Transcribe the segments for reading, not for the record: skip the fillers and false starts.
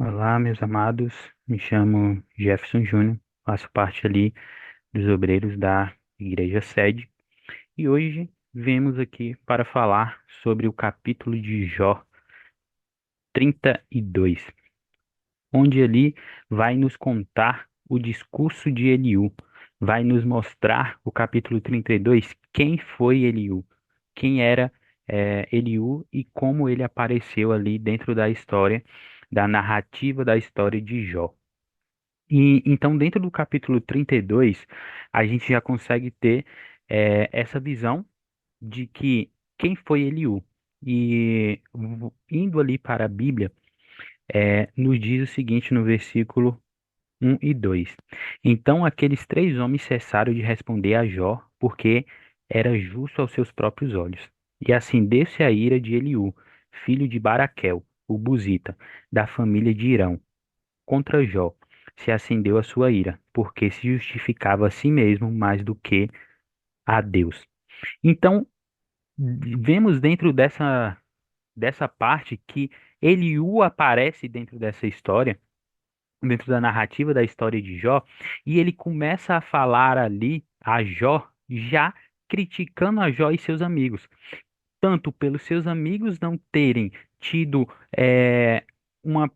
Olá, meus amados. Me chamo Jefferson Júnior, faço parte ali dos obreiros da Igreja Sede e hoje viemos aqui para falar sobre o capítulo de Jó 32, onde ali vai nos contar o discurso de Eliú, vai nos mostrar o capítulo 32, quem foi Eliú, quem era Eliú e como ele apareceu ali dentro da história, da narrativa da história de Jó. E então, dentro do capítulo 32, a gente já consegue ter essa visão de que quem foi Eliú. E indo ali para a Bíblia, nos diz o seguinte no versículo 1 e 2: Então aqueles três homens cessaram de responder a Jó, porque era justo aos seus próprios olhos. E acendeu-se a ira de Eliú, filho de Baraquel, o Buzita, da família de Irão contra Jó se acendeu a sua ira, porque se justificava a si mesmo mais do que a Deus. Então, vemos dentro dessa parte que Eliú aparece dentro dessa história, dentro da narrativa da história de Jó, e ele começa a falar ali a Jó, já criticando a Jó e seus amigos, tanto pelos seus amigos não terem tido uma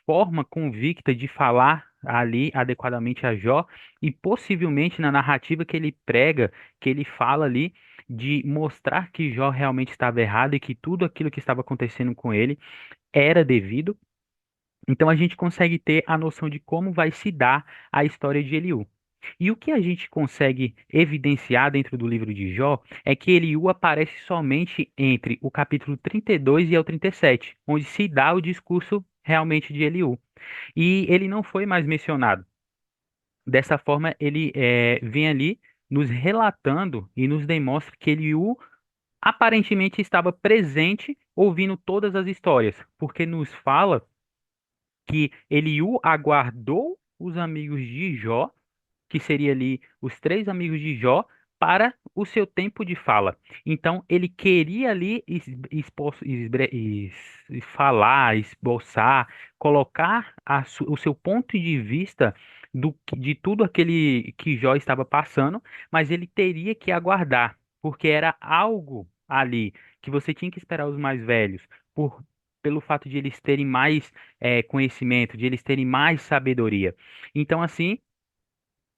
forma convicta de falar ali adequadamente a Jó, e possivelmente na narrativa que ele prega, que ele fala ali, de mostrar que Jó realmente estava errado e que tudo aquilo que estava acontecendo com ele era devido. Então a gente consegue ter a noção de como vai se dar a história de Eliú. E o que a gente consegue evidenciar dentro do livro de Jó é que Eliú aparece somente entre o capítulo 32 e o 37, onde se dá o discurso realmente de Eliú. E ele não foi mais mencionado. Dessa forma, ele vem ali nos relatando e nos demonstra que Eliú aparentemente estava presente ouvindo todas as histórias, porque nos fala que Eliú aguardou os amigos de Jó, que seria ali os três amigos de Jó, para o seu tempo de fala. Então, ele queria ali falar, esboçar, colocar o seu ponto de vista de tudo aquele que Jó estava passando, mas ele teria que aguardar, porque era algo ali que você tinha que esperar os mais velhos, por, pelo fato de eles terem mais conhecimento, de eles terem mais sabedoria. Então, assim,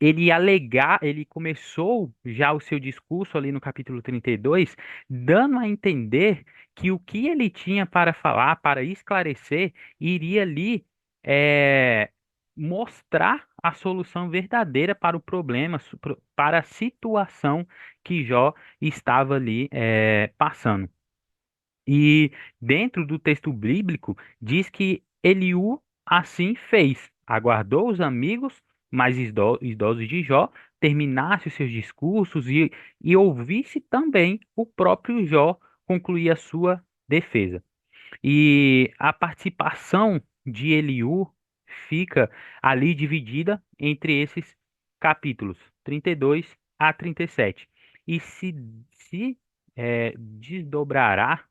ele começou já o seu discurso ali no capítulo 32, dando a entender que o que ele tinha para falar, para esclarecer, iria ali eh, mostrar a solução verdadeira para o problema, para a situação que Jó estava ali passando. E dentro do texto bíblico diz que Eliú assim fez, aguardou os amigos mais idosos de Jó, terminasse os seus discursos e ouvisse também o próprio Jó concluir a sua defesa. E a participação de Eliú fica ali dividida entre esses capítulos 32 a 37. E se desdobrará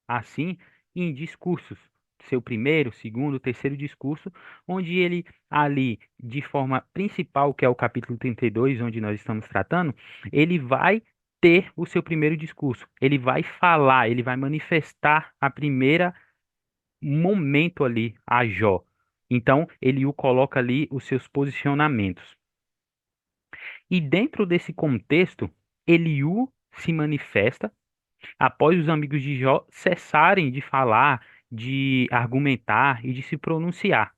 assim em discursos. Seu primeiro, segundo, terceiro discurso, onde ele ali, de forma principal, que é o capítulo 32, onde nós estamos tratando, ele vai ter o seu primeiro discurso. Ele vai falar, ele vai manifestar a primeira momento ali a Jó. Então, ele o coloca ali os seus posicionamentos. E dentro desse contexto, Eliú se manifesta após os amigos de Jó cessarem de falar, de argumentar e de se pronunciar.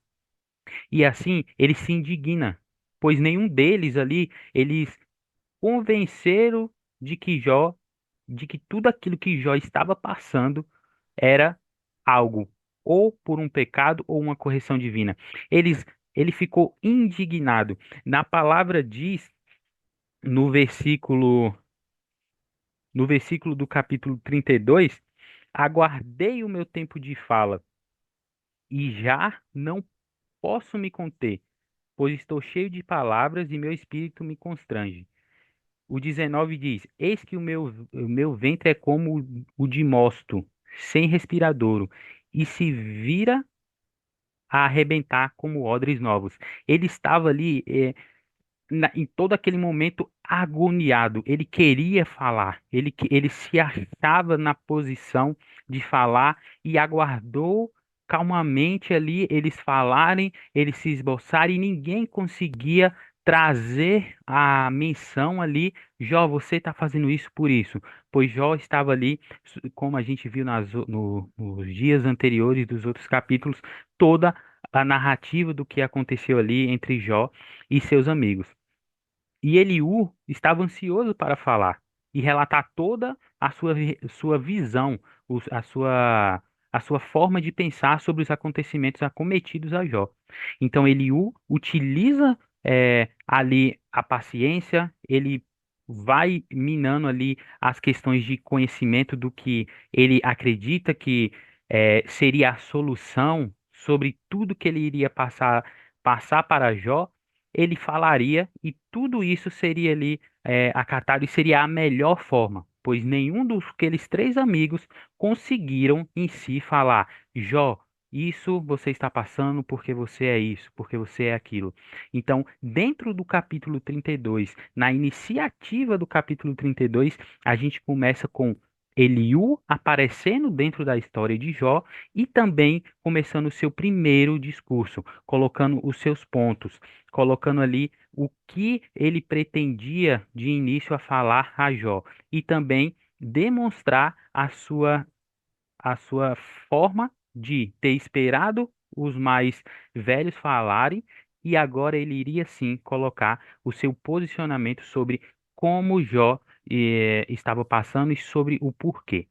E assim ele se indigna, pois nenhum deles ali, eles convenceram de que Jó, de que tudo aquilo que Jó estava passando era algo ou por um pecado ou uma correção divina. Eles, ele ficou indignado. Na palavra diz no versículo no versículo do capítulo 32, aguardei o meu tempo de fala e já não posso me conter, pois estou cheio de palavras e meu espírito me constrange. O 19 diz: Eis que o meu ventre é como o de mosto, sem respiradouro, e se vira a arrebentar como odres novos. Ele estava ali, em todo aquele momento agoniado. Ele queria falar, ele se achava na posição de falar e aguardou calmamente ali eles falarem, eles se esboçarem e ninguém conseguia trazer a menção ali. Jó, você está fazendo isso por isso, pois Jó estava ali, como a gente viu nos dias anteriores dos outros capítulos, toda a narrativa do que aconteceu ali entre Jó e seus amigos. E Eliú estava ansioso para falar e relatar toda a sua visão, a sua forma de pensar sobre os acontecimentos acometidos a Jó. Então Eliú utiliza ali a paciência, ele vai minando ali as questões de conhecimento do que ele acredita que seria a solução sobre tudo que ele iria passar para Jó. Ele falaria e tudo isso seria ali acatado e seria a melhor forma, pois nenhum dos aqueles três amigos conseguiram em si falar, Jó, isso você está passando porque você é isso, porque você é aquilo. Então, dentro do capítulo 32, na iniciativa do capítulo 32, a gente começa com Eliú aparecendo dentro da história de Jó e também começando o seu primeiro discurso, colocando os seus pontos, colocando ali o que ele pretendia de início a falar a Jó e também demonstrar a sua forma de ter esperado os mais velhos falarem e agora ele iria sim colocar o seu posicionamento sobre como Jó estava passando e sobre o porquê.